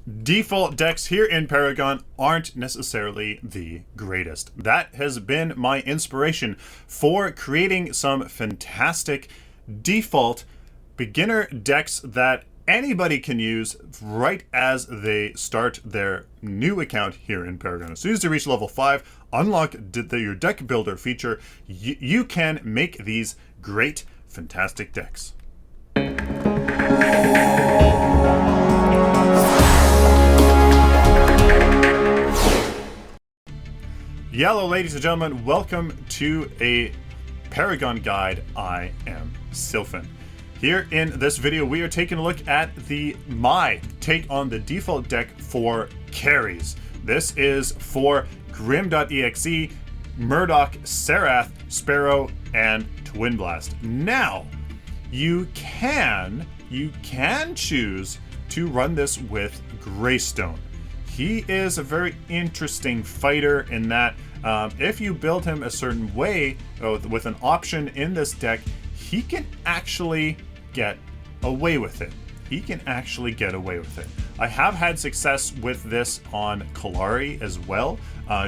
Default decks here in Paragon aren't necessarily the greatest. That has been my inspiration for creating some fantastic default beginner decks that anybody can use right as they start their new account here in Paragon. As soon as you reach level 5, unlock your deck builder feature, you can make these great, fantastic decks. Hello, ladies and gentlemen, welcome to a Paragon Guide. I am Sylphin. Here in this video, we are taking a look at my take on the default deck for carries. This is for GRIM.exe, Murdock, Serath, Sparrow, and Twinblast. Now, you can choose to run this with Greystone. He is a very interesting fighter in that if you build him a certain way with an option in this deck, he can actually get away with it. I have had success with this on Kalari as well,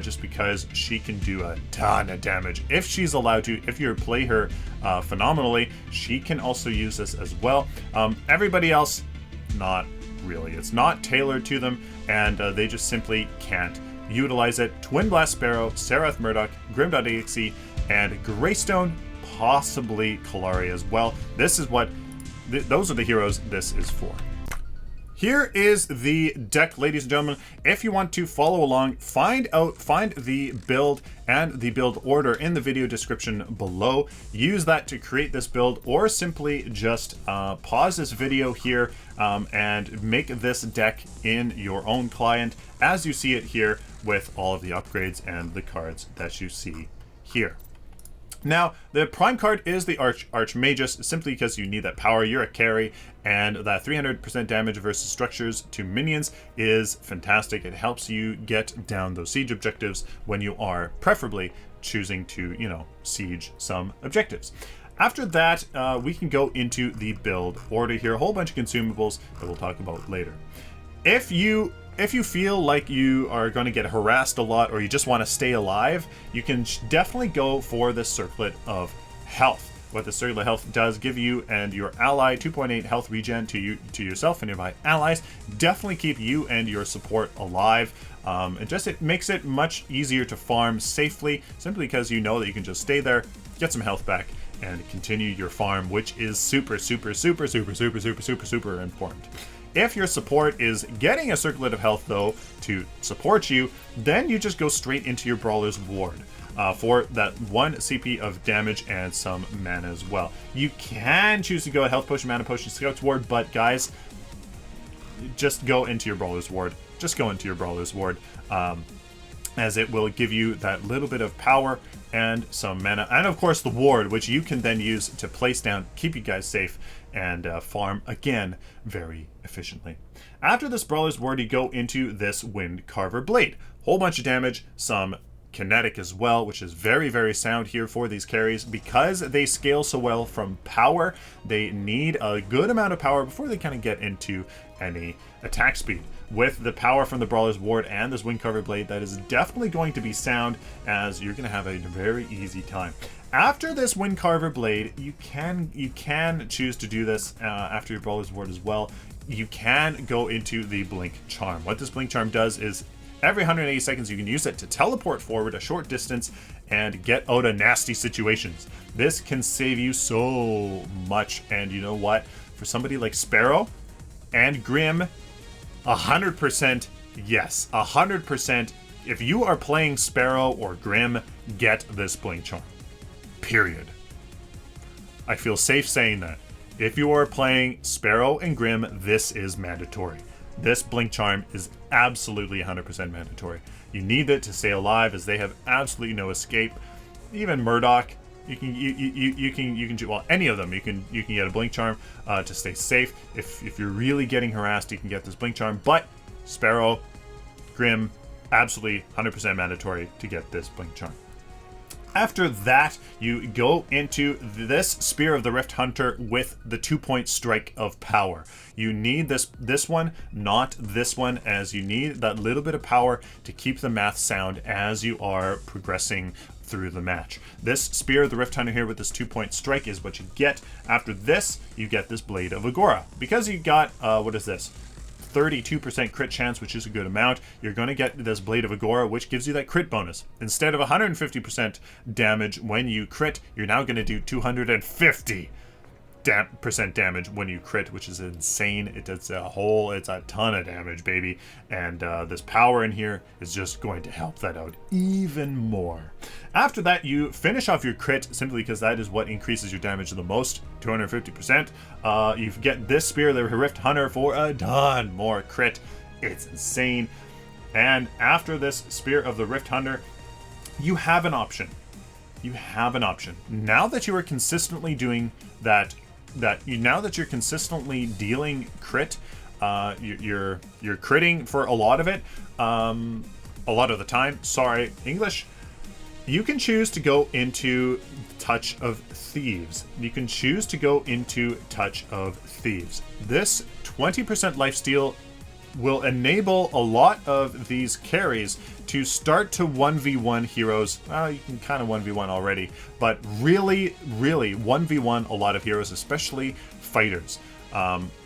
just because she can do a ton of damage. If she's allowed to, if you play her phenomenally, she can also use this as well. Everybody else, not really. It's not tailored to them, and they just simply can't utilize it. Twinblast, Sparrow, Serath, Murdock, GRIM.exe, and Greystone, possibly Kalari as well. This is what those are the heroes this is for. Here is the deck, ladies and gentlemen. If you want to follow along, find the build and the build order in the video description below. Use that to create this build, or simply just pause this video here and make this deck in your own client as you see it here with all of the upgrades and the cards that you see here. Now, the prime card is the Archmagus, simply because you need that power. You're a carry, and that 300% damage versus structures to minions is fantastic. It helps you get down those siege objectives when you are preferably choosing to, siege some objectives. After that, we can go into the build order here. A whole bunch of consumables that we'll talk about later. If you feel like you are going to get harassed a lot, or you just want to stay alive, you can definitely go for the Circlet of Health. What the Circlet of Health does give you and your ally 2.8 health regen to yourself and nearby allies. Definitely keep you and your support alive. It makes it much easier to farm safely, simply because you know that you can just stay there, get some health back, and continue your farm, which is super important. If your support is getting a Circlet of Health, though, to support you, then you just go straight into your Brawler's Ward for that 1 CP of damage and some mana as well. You can choose to go a Health Potion, Mana Potion, Scout's Ward, but guys, just go into your Brawler's Ward. As it will give you that little bit of power and some mana, and of course the ward, which you can then use to place down, keep you guys safe, and farm again very efficiently. After this Brawler's Ward, you go into this Windcarver Blade. Whole bunch of damage, some kinetic as well, which is very sound here for these carries. Because they scale so well from power, they need a good amount of power before they kind of get into any attack speed. With the power from the Brawler's Ward and this Windcarver Blade, that is definitely going to be sound, as you're going to have a very easy time. After this Windcarver Blade, you can choose to do this after your Brawler's Ward as well. You can go into the Blink Charm. What this Blink Charm does is every 180 seconds you can use it to teleport forward a short distance and get out of nasty situations. This can save you so much, and you know what? For somebody like Sparrow and Grim, 100% yes. 100%. If you are playing Sparrow or Grim, get this Blink Charm. Period. I feel safe saying that. If you are playing Sparrow and Grim, this is mandatory. This Blink Charm is absolutely 100% mandatory. You need it to stay alive, as they have absolutely no escape. Even Murdock, you can do, well, any of them. You can get a Blink Charm to stay safe. If you're really getting harassed, you can get this Blink Charm. But Sparrow, Grim, absolutely 100% mandatory to get this Blink Charm. After that, you go into this Spear of the Rifthunter with the 2-point strike of power. You need this one, not this one, as you need that little bit of power to keep the math sound as you are progressing through the match. This Spear of the Rifthunter here with this 2-point strike is what you get. After this, you get this Blade of Agora. Because you got, what is this? 32% crit chance, which is a good amount, you're going to get this Blade of Agora, which gives you that crit bonus. Instead of 150% damage when you crit, you're now going to do 250% damage when you crit, which is insane. It's a ton of damage, baby. And this power in here is just going to help that out even more. After that, you finish off your crit simply because that is what increases your damage the most, 250%. You get this Spear of the Rifthunter for a ton more crit. It's insane. And after this Spear of the Rifthunter, you have an option. You have an option. Now that you are consistently doing now that you're consistently dealing crit, you're critting for a lot of it, a lot of the time. Sorry, English. You can choose to go into Touch of Thieves. You can choose to go into Touch of Thieves. This 20% lifesteal will enable a lot of these carries to start to 1v1 heroes. Well, you can kind of 1v1 already, but really 1v1 a lot of heroes, especially fighters.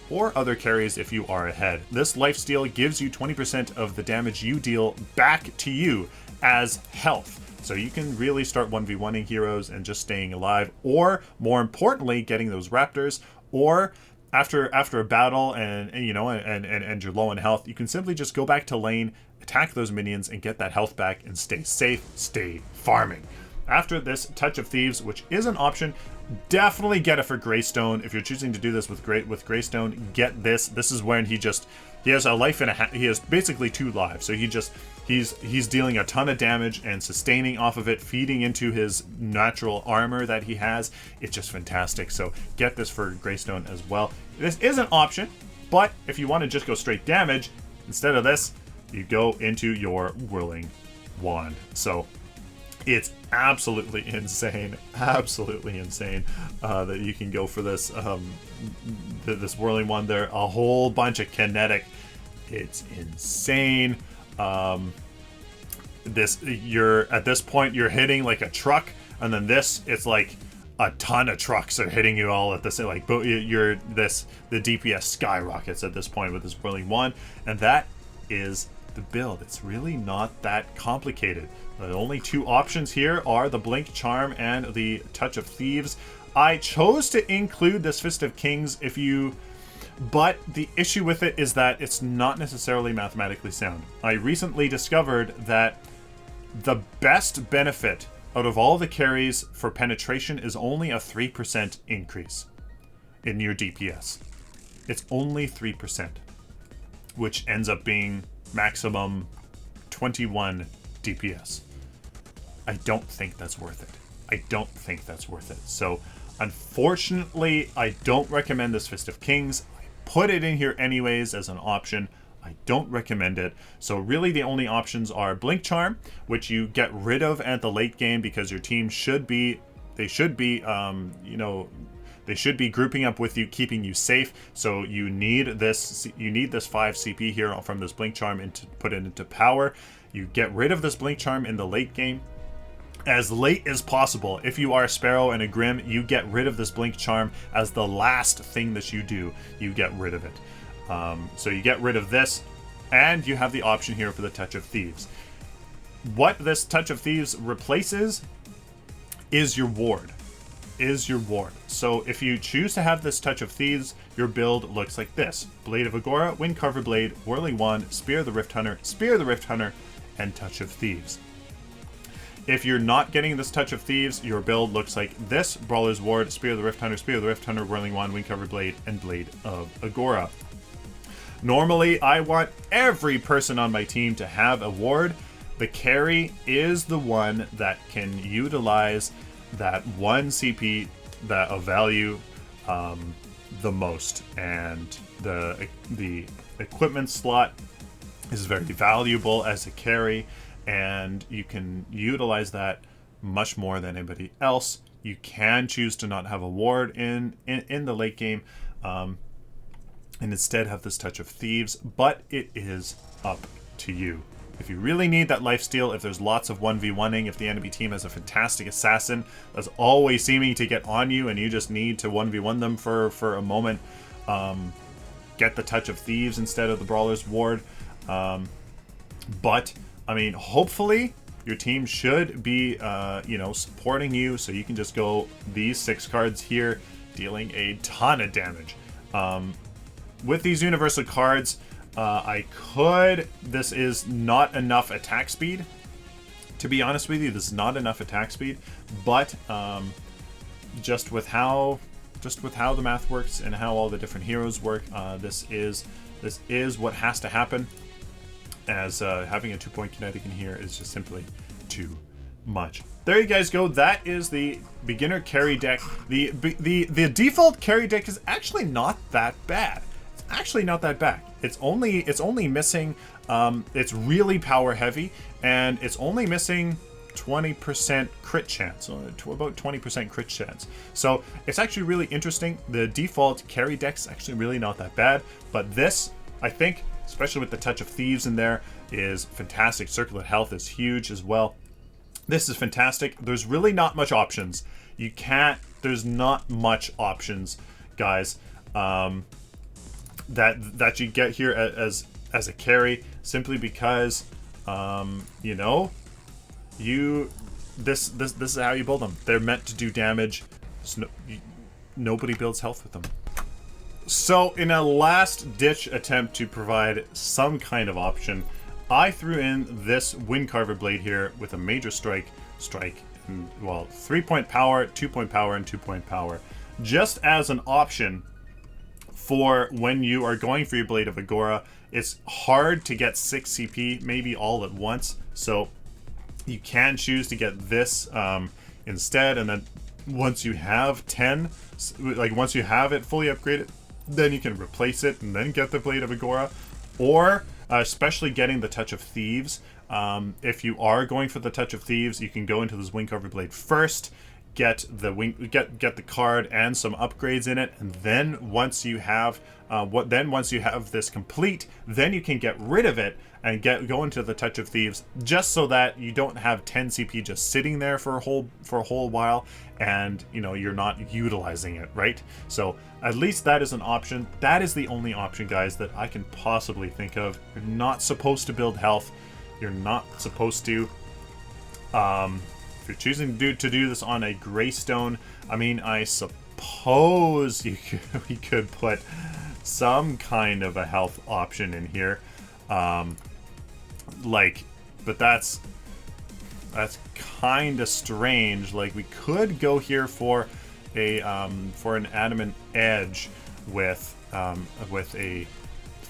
Or other carries if you are ahead. This lifesteal gives you 20% of the damage you deal back to you as health. So you can really start 1v1ing heroes and just staying alive, or more importantly, getting those raptors, or after a battle and you're low in health, you can simply just go back to lane, attack those minions, and get that health back and stay safe, stay farming. After this Touch of Thieves, which is an option, definitely get it for Greystone. If you're choosing to do this with Greystone, get this. This is when he has a life and a half. He has basically 2 lives, so he's dealing a ton of damage and sustaining off of it, feeding into his natural armor that he has. It's just fantastic. So get this for Greystone as well. This is an option, but if you want to just go straight damage, instead of this, you go into your Whirling Wand. So it's absolutely insane that you can go for this this Whirling Wand. There a whole bunch of kinetic. It's insane. At this point you're hitting like a truck, and then it's like a ton of trucks are hitting you all at the same, like the DPS skyrockets at this point with this Whirling Wand, and that is the build. It's really not that complicated. The only 2 options here are the Blink Charm and the Touch of Thieves. I chose to include this Fist of Kings but the issue with it is that it's not necessarily mathematically sound. I recently discovered that the best benefit out of all the carries for penetration is only a 3% increase in your DPS. It's only 3%, which ends up being maximum 21 DPS. I don't think that's worth it. So unfortunately, I don't recommend this Fist of Kings. I put it in here anyways as an option. I don't recommend it. So really the only options are Blink Charm, which you get rid of at the late game because your team should be grouping up with you, keeping you safe. So you need this 5 CP here from this Blink Charm and to put it into power. You get rid of this Blink Charm in the late game as late as possible. If you are a Sparrow and a Grim, you get rid of this Blink Charm as the last thing that you do. You get rid of it. So you get rid of this, and you have the option here for the Touch of Thieves. What this Touch of Thieves replaces is your ward. So if you choose to have this Touch of Thieves, your build looks like this: Blade of Agora, Windcarver Blade, Whirling Wand, Spear of the Rifthunter, and Touch of Thieves. If you're not getting this Touch of Thieves, your build looks like this: Brawler's Ward, Spear of the Rifthunter, Whirling Wand, Windcarver Blade, and Blade of Agora. Normally, I want every person on my team to have a ward. The carry is the one that can utilize that 1 CP that of value the most, and the equipment slot is very valuable as a carry, and you can utilize that much more than anybody else. You can choose to not have a ward in the late game, and instead have this Touch of Thieves, but it is up to you. If you really need that lifesteal, if there's lots of 1v1ing, if the enemy team has a fantastic assassin that's always seeming to get on you and you just need to 1v1 them for a moment, get the Touch of Thieves instead of the Brawler's Ward. But, I mean, hopefully your team should be, you know, supporting you, so you can just go these 6 cards here, dealing a ton of damage. With these universal cards, this is not enough attack speed. To be honest with you, this is not enough attack speed, but just with how the math works and how all the different heroes work, this is what has to happen, as having a 2-point kinetic in here is just simply too much. There you guys go. That is the beginner carry deck. The default carry deck is actually not that bad. It's actually not that bad. It's only missing, it's really power heavy, and it's only missing 20% crit chance, about 20% crit chance. So it's actually really interesting. The default carry deck's actually really not that bad, but this, I think, especially with the Touch of Thieves in there, is fantastic. Circlet of Health is huge as well. This is fantastic. There's really not much options. There's not much options, guys, that you get here as a carry, simply because, you know, this is how you build them. They're meant to do damage. So nobody builds health with them. So in a last-ditch attempt to provide some kind of option, I threw in this Windcarver Blade here with a major strike, and, well, 3-point power, 2-point power, and 2-point power, just as an option for when you are going for your Blade of Agora. It's hard to get 6 CP, maybe all at once, so you can choose to get this instead, and then once you have 10, like once you have it fully upgraded, then you can replace it and then get the Blade of Agora. Or especially getting the Touch of Thieves. If you are going for the Touch of Thieves, you can go into this Windcarver Blade first, get the card and some upgrades in it, and then once you have this complete, then you can get rid of it and go into the Touch of Thieves, just so that you don't have 10 CP just sitting there for a whole while, and you know you're not utilizing it, right? So at least that is an option. That is the only option, guys, that I can possibly think of. You're not supposed to build health. You're not supposed to. If you're choosing to do this on a Greystone, I mean, I suppose we could put some kind of a health option in here, but that's kind of strange. Like, we could go here for an adamant edge with a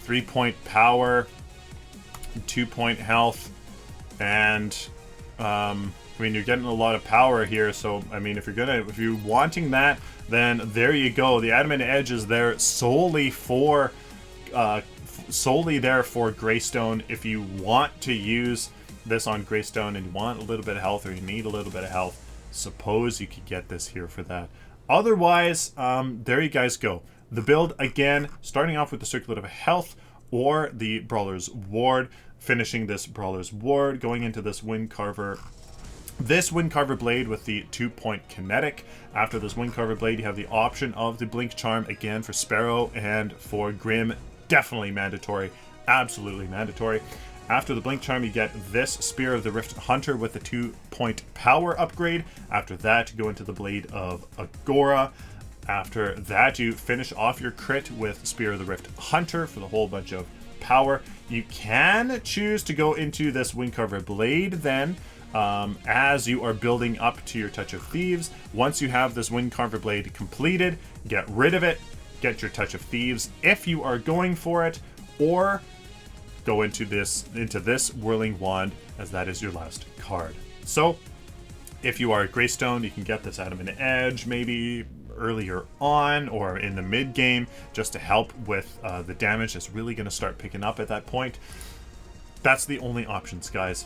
3-point power, 2-point health, and I mean, you're getting a lot of power here. So I mean, if you're wanting that, then there you go. The adamant edge is there solely there for Greystone. If you want to use this on Greystone and you want a little bit of health, or you need a little bit of health, suppose you could get this here for that. Otherwise, there you guys go. The build, again, starting off with the Circlet of Health or the Brawler's Ward, finishing this Brawler's Ward, going into this Windcarver Blade with the 2-point kinetic. After this Windcarver Blade, you have the option of the Blink Charm, again for Sparrow and for Grim. Definitely mandatory, absolutely mandatory. After the Blink Charm, you get this Spear of the Rifthunter with the 2-point power upgrade. After that, you go into the Blade of Agora. After that, you finish off your crit with Spear of the Rifthunter for the whole bunch of power. You can choose to go into this Windcarver Blade then, as you are building up to your Touch of Thieves. Once you have this Windcarver Blade completed, get rid of it, get your Touch of Thieves if you are going for it, or go into this Whirling Wand, as that is your last card. So if you are at Greystone, you can get this Adamant Edge maybe earlier on or in the mid game, just to help with the damage that's really going to start picking up at that point. That's the only options, guys.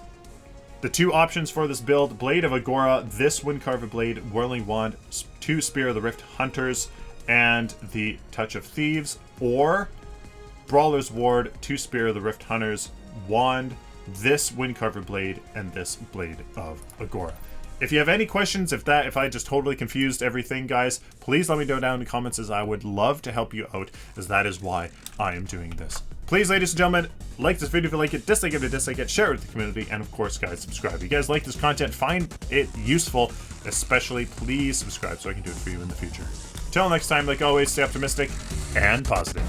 The two options for this build, Blade of Agora, this Windcarver Blade, Whirling Wand, 2 Spear of the Rifthunters, and the Touch of Thieves, or Brawler's Ward, 2 Spear of the Rifthunters, Wand, this Windcarver Blade, and this Blade of Agora. If you have any questions, if I just totally confused everything, guys, please let me know down in the comments, as I would love to help you out, as that is why I am doing this. Please, ladies and gentlemen, like this video if you like it, dislike it if you dislike it, share it with the community, and of course, guys, subscribe. If you guys like this content, find it useful, especially, please subscribe so I can do it for you in the future. Till next time, like always, stay optimistic and positive.